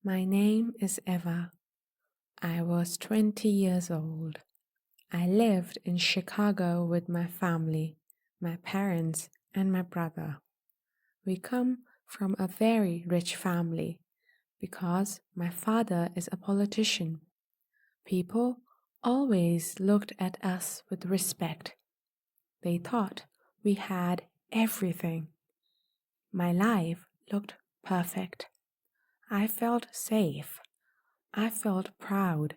My name is Eva. I was 20 years old. I lived in Chicago with my family, my parents, and my brother. We come from a very rich family because my father is a politician. People always looked at us with respect. They thought we had everything. My life looked perfect. I felt safe. I felt proud,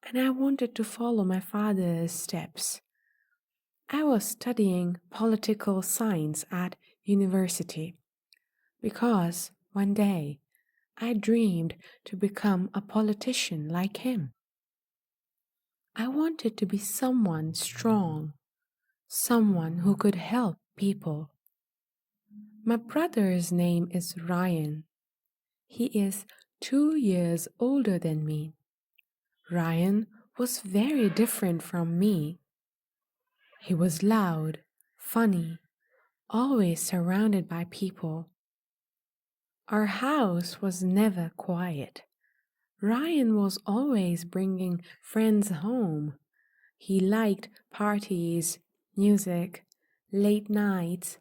and I wanted to follow my father's steps. I was studying political science at university because one day I dreamed to become a politician like him. I wanted to be someone strong, someone who could help people. My brother's name is Ryan. He is 2 years older than me. Ryan was very different from me. He was loud, funny, always surrounded by people. Our house was never quiet. Ryan was always bringing friends home. He liked parties, music, late nights.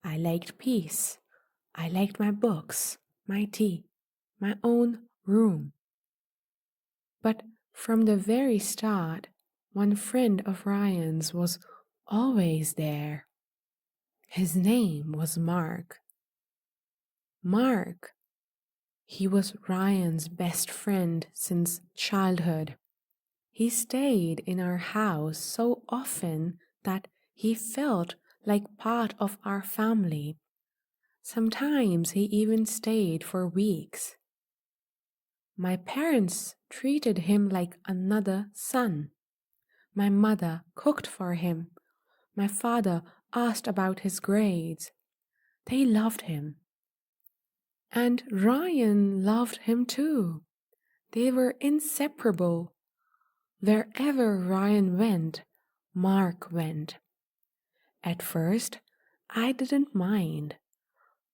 I liked peace. I liked my books, my tea, my own room. But from the very start, one friend of Ryan's was always there. His name was Mark. Mark. He was Ryan's best friend since childhood. He stayed in our house so often that he felt like part of our family. Sometimes he even stayed for weeks. My parents treated him like another son. My mother cooked for him. My father asked about his grades. They loved him. And Ryan loved him too. They were inseparable. Wherever Ryan went, Mark went. At first, I didn't mind.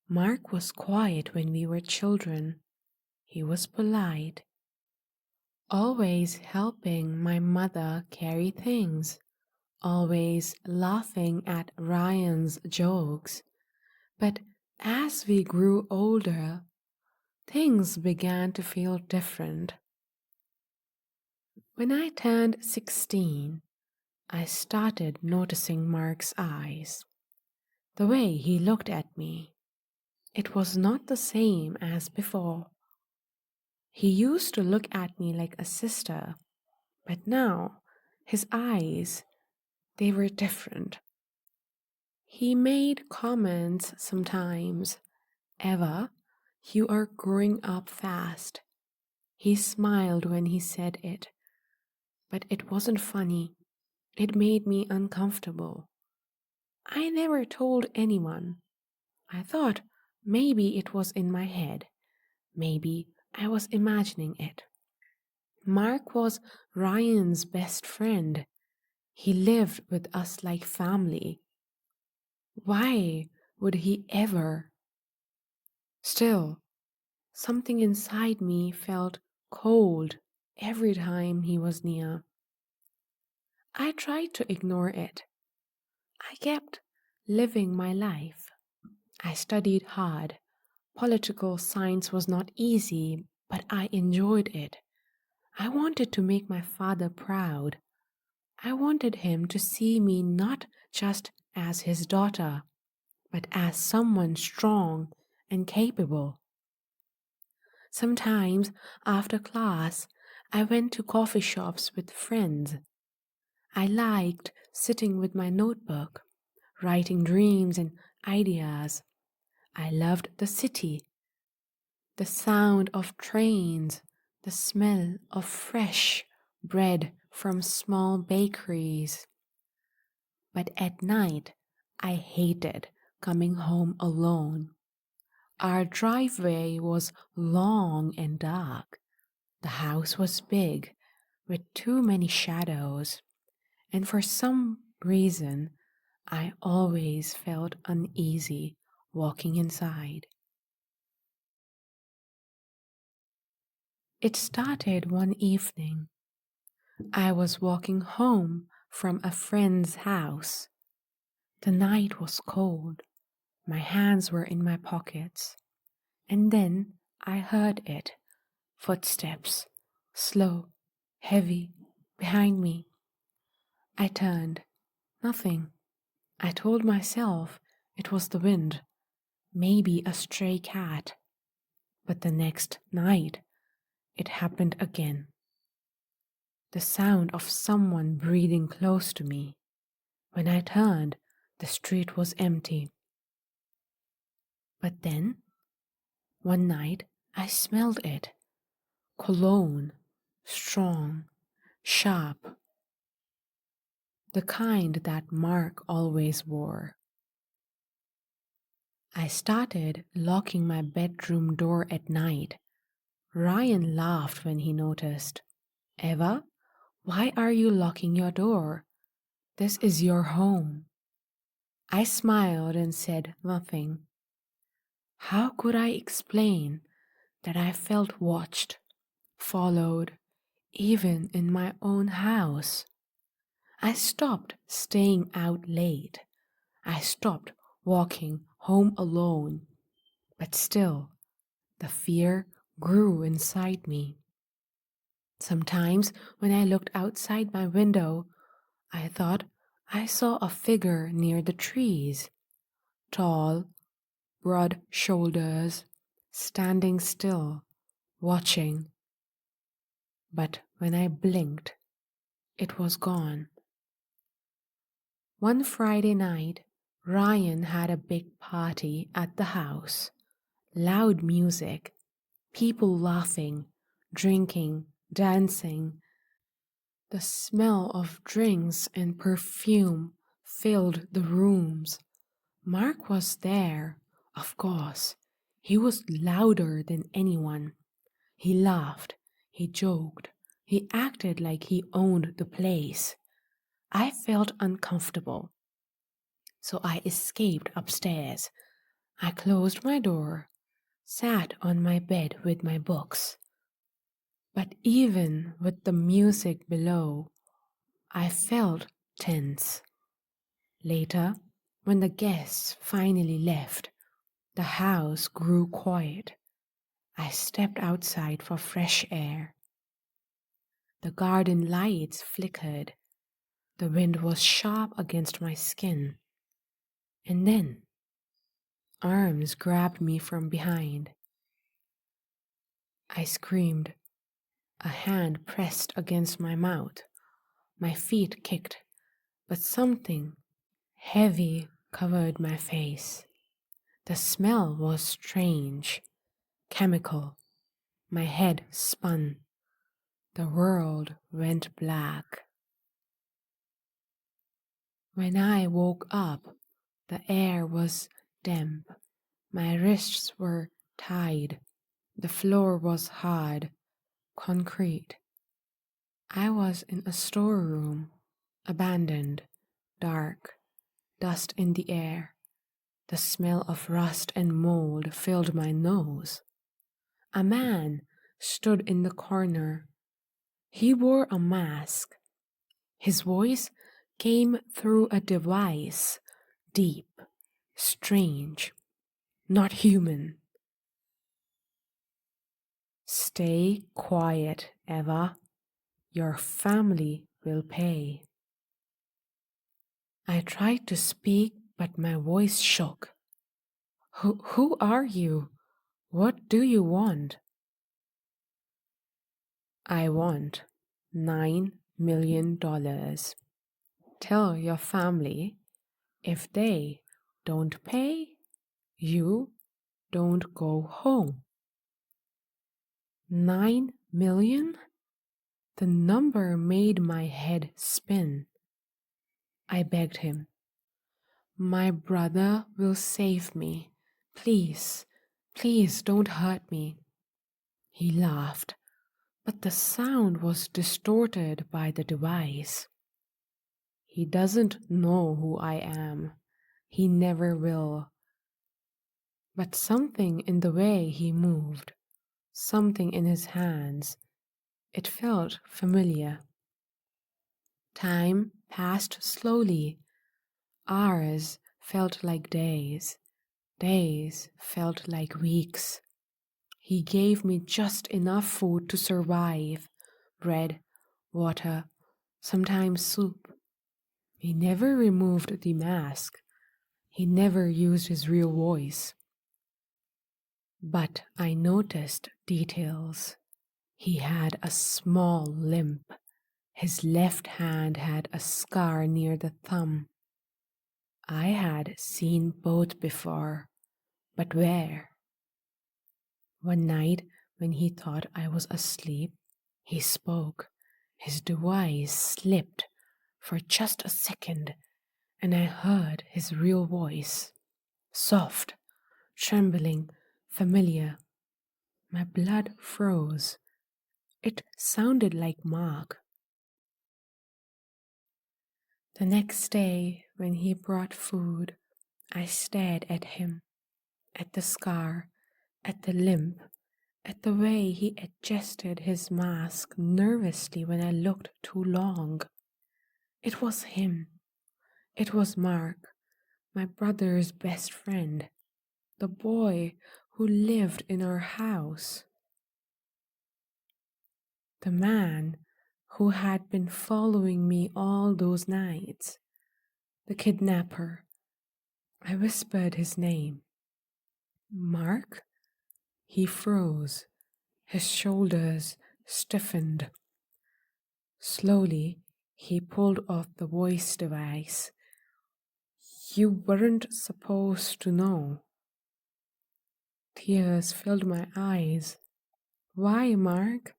Mark was quiet when we were children. He was polite, always helping my mother carry things, always laughing at Ryan's jokes. But as we grew older, things began to feel different. When I turned 16, I started noticing Mark's eyes. The way he looked at me. It was not the same as before. He used to look at me like a sister, but now his eyes, they were different. He made comments sometimes. Eva, you are growing up fast. He smiled when he said it, but it wasn't funny. It made me uncomfortable. I never told anyone. I thought maybe it was in my head. Maybe I was imagining it. Mark was Ryan's best friend. He lived with us like family. Why would he ever? Still, something inside me felt cold every time he was near. I tried to ignore it. I kept living my life. I studied hard. Political science was not easy, but I enjoyed it. I wanted to make my father proud. I wanted him to see me not just as his daughter, but as someone strong and capable. Sometimes, after class, I went to coffee shops with friends. I liked sitting with my notebook, writing dreams and ideas. I loved the city, the sound of trains, the smell of fresh bread from small bakeries. But at night, I hated coming home alone. Our driveway was long and dark. The house was big, with too many shadows, and for some reason, I always felt uneasy walking inside. It started one evening. I was walking home from a friend's house. The night was cold. My hands were in my pockets. And then I heard it. Footsteps, slow, heavy, behind me. I turned. Nothing. I told myself it was the wind, maybe a stray cat. But the next night, it happened again. The sound of someone breathing close to me. When I turned, the street was empty. But then, one night, I smelled it. Cologne, strong, sharp. The kind that Mark always wore. I started locking my bedroom door at night. Ryan laughed when he noticed. Eva, why are you locking your door? This is your home. I smiled and said nothing. How could I explain that I felt watched, followed, even in my own house? I stopped staying out late. I stopped walking home alone. But still, the fear grew inside me. Sometimes, when I looked outside my window, I thought I saw a figure near the trees, tall, broad shoulders, standing still, watching. But when I blinked, it was gone. One Friday night, Ryan had a big party at the house. Loud music, people laughing, drinking, dancing. The smell of drinks and perfume filled the rooms. Mark was there, of course. He was louder than anyone. He laughed, he joked, he acted like he owned the place. I felt uncomfortable, so I escaped upstairs. I closed my door, sat on my bed with my books. But even with the music below, I felt tense. Later, when the guests finally left, the house grew quiet. I stepped outside for fresh air. The garden lights flickered. The wind was sharp against my skin. And then, arms grabbed me from behind. I screamed. A hand pressed against my mouth. My feet kicked, but something heavy covered my face. The smell was strange, chemical. My head spun. The world went black. When I woke up, the air was damp. My wrists were tied. The floor was hard, concrete. I was in a storeroom, abandoned, dark, dust in the air. The smell of rust and mold filled my nose. A man stood in the corner. He wore a mask. His voice came through a device, deep, strange, not human. Stay quiet, Eva. Your family will pay. I tried to speak, but my voice shook. Who are you? What do you want? I want $9 million. Tell your family if they don't pay, you don't go home. 9 million? The number made my head spin. I begged him. My brother will save me. Please, please don't hurt me. He laughed, but the sound was distorted by the device. He doesn't know who I am. He never will. But something in the way he moved, something in his hands. It felt familiar. Time passed slowly. Hours felt like days. Days felt like weeks. He gave me just enough food to survive: bread, water, sometimes soup. He never removed the mask. He never used his real voice. But I noticed details. He had a small limp. His left hand had a scar near the thumb. I had seen both before, but where? One night, when he thought I was asleep, he spoke. His device slipped for just a second, and I heard his real voice. Soft, trembling, familiar. My blood froze. It sounded like Mark. The next day, when he brought food, I stared at him, at the scar, at the limp, at the way he adjusted his mask nervously when I looked too long. It was him. It was Mark, my brother's best friend, the boy who lived in our house, the man who had been following me all those nights, the kidnapper. I whispered his name. Mark? He froze. His shoulders stiffened. Slowly, he pulled off the voice device. You weren't supposed to know. Tears filled my eyes. Why, Mark?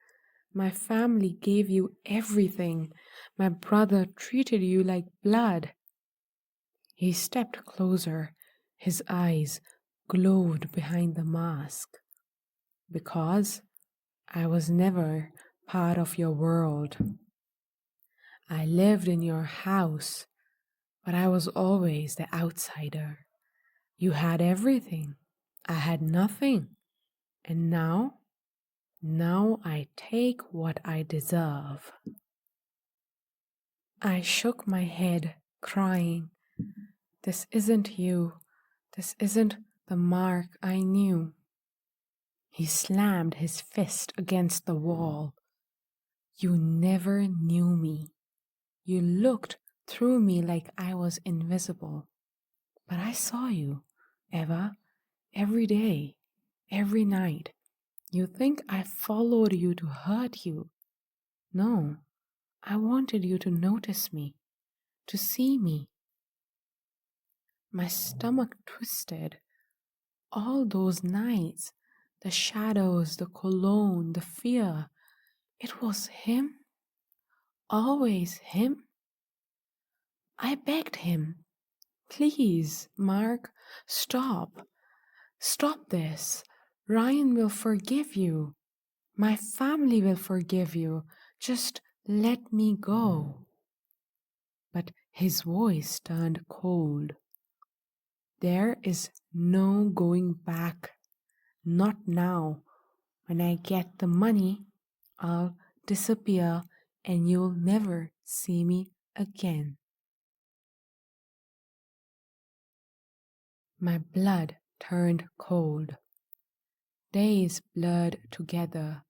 My family gave you everything. My brother treated you like blood. He stepped closer. His eyes glowed behind the mask. Because I was never part of your world. I lived in your house, but I was always the outsider. You had everything. I had nothing. And now I take what I deserve. I shook my head, crying. This isn't you. This isn't the Mark I knew. He slammed his fist against the wall. You never knew me. You looked through me like I was invisible. But I saw you, Eva, every day, every night. You think I followed you to hurt you? No, I wanted you to notice me, to see me. My stomach twisted. All those nights, the shadows, the cologne, the fear. It was him, always him. I begged him, please, Mark, stop. Stop this. Ryan will forgive you. My family will forgive you. Just let me go. But his voice turned cold. There is no going back. Not now. When I get the money, I'll disappear and you'll never see me again. My blood turned cold. Days blurred together.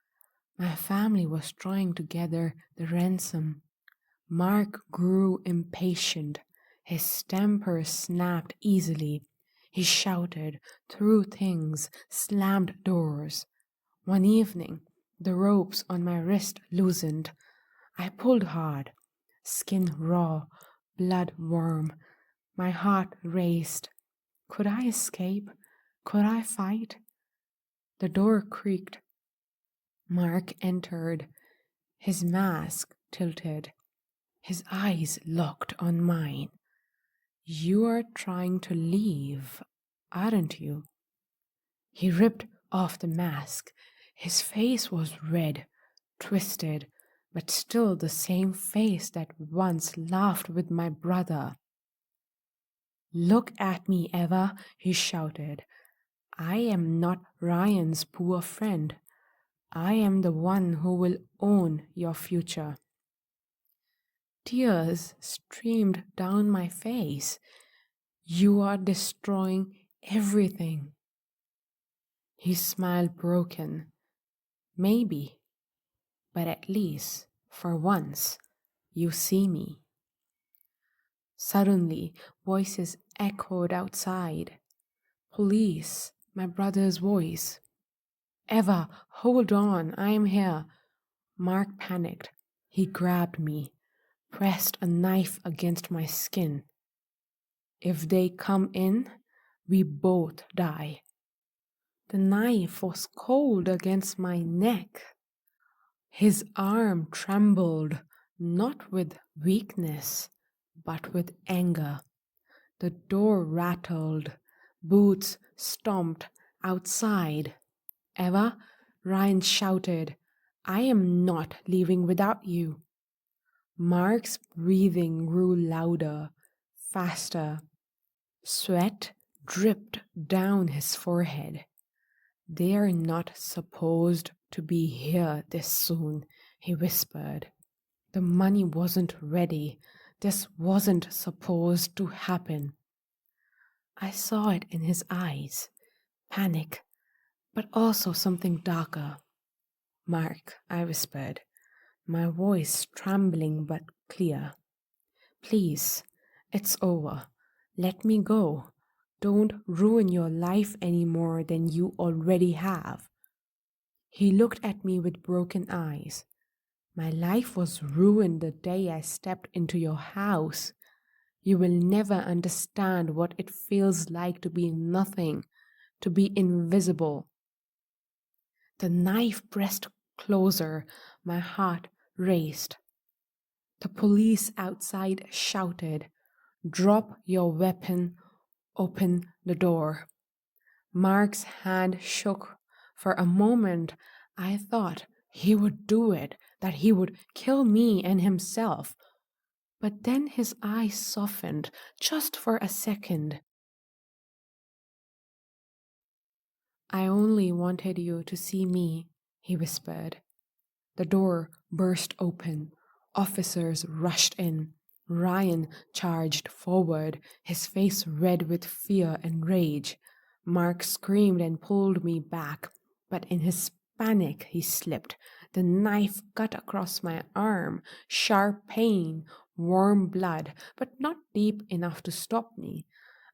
My family was trying to gather the ransom. Mark grew impatient. His temper snapped easily. He shouted, threw things, slammed doors. One evening, the ropes on my wrist loosened. I pulled hard, skin raw, blood warm. My heart raced. Could I escape? Could I fight? The door creaked. Mark entered, his mask tilted, his eyes locked on mine. You are trying to leave, aren't you? He ripped off the mask. His face was red, twisted, but still the same face that once laughed with my brother. Look at me, Eva, he shouted. I am not Ryan's poor friend. I am the one who will own your future. Tears streamed down my face. You are destroying everything. His smile broken. Maybe, but at least, for once, you see me. Suddenly, voices echoed outside. Police, my brother's voice. Eva, hold on, I am here. Mark panicked. He grabbed me, pressed a knife against my skin. If they come in, we both die. The knife was cold against my neck. His arm trembled, not with weakness, but with anger. The door rattled. Boots stomped outside. Eva, Ryan shouted, I am not leaving without you. Mark's breathing grew louder, faster. Sweat dripped down his forehead. They are not supposed to be here this soon, he whispered. The money wasn't ready. This wasn't supposed to happen. I saw it in his eyes. Panic, but also something darker. Mark, I whispered, my voice trembling but clear. Please, it's over. Let me go. Don't ruin your life any more than you already have. He looked at me with broken eyes. My life was ruined the day I stepped into your house. You will never understand what it feels like to be nothing, to be invisible. The knife pressed closer. My heart raced. The police outside shouted, Drop your weapon, open the door. Mark's hand shook. For a moment, I thought he would do it, that he would kill me and himself. But then his eyes softened, just for a second. I only wanted you to see me, he whispered. The door burst open. Officers rushed in. Ryan charged forward, his face red with fear and rage. Mark screamed and pulled me back, but in his panic he slipped. The knife cut across my arm, sharp pain, warm blood, but not deep enough to stop me.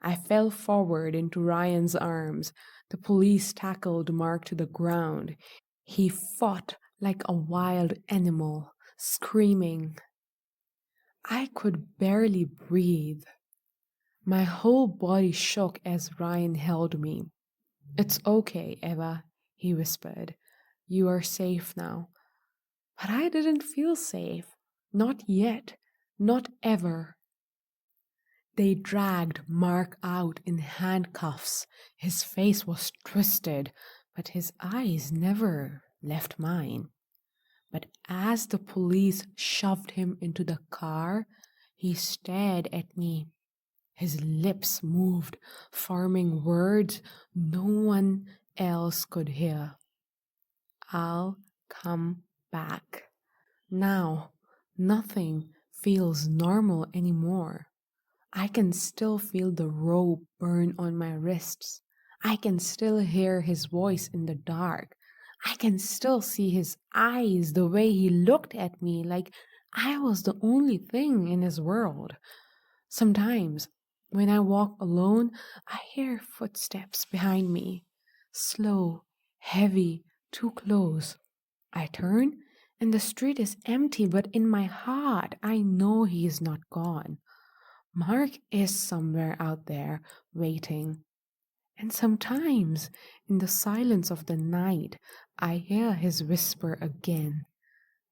I fell forward into Ryan's arms. The police tackled Mark to the ground. He fought like a wild animal, screaming. I could barely breathe. My whole body shook as Ryan held me. It's okay, Eva, he whispered. You are safe now. But I didn't feel safe. Not yet. Not ever. They dragged Mark out in handcuffs. His face was twisted, but his eyes never left mine. But as the police shoved him into the car, he stared at me. His lips moved, forming words no one else could hear. I'll come back. Now, nothing feels normal anymore. I can still feel the rope burn on my wrists. I can still hear his voice in the dark. I can still see his eyes, the way he looked at me like I was the only thing in his world. Sometimes, when I walk alone, I hear footsteps behind me. Slow, heavy, too close. I turn, and the street is empty, but in my heart, I know he is not gone. Mark is somewhere out there, waiting. And sometimes, in the silence of the night, I hear his whisper again.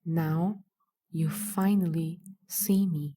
Now, you finally see me.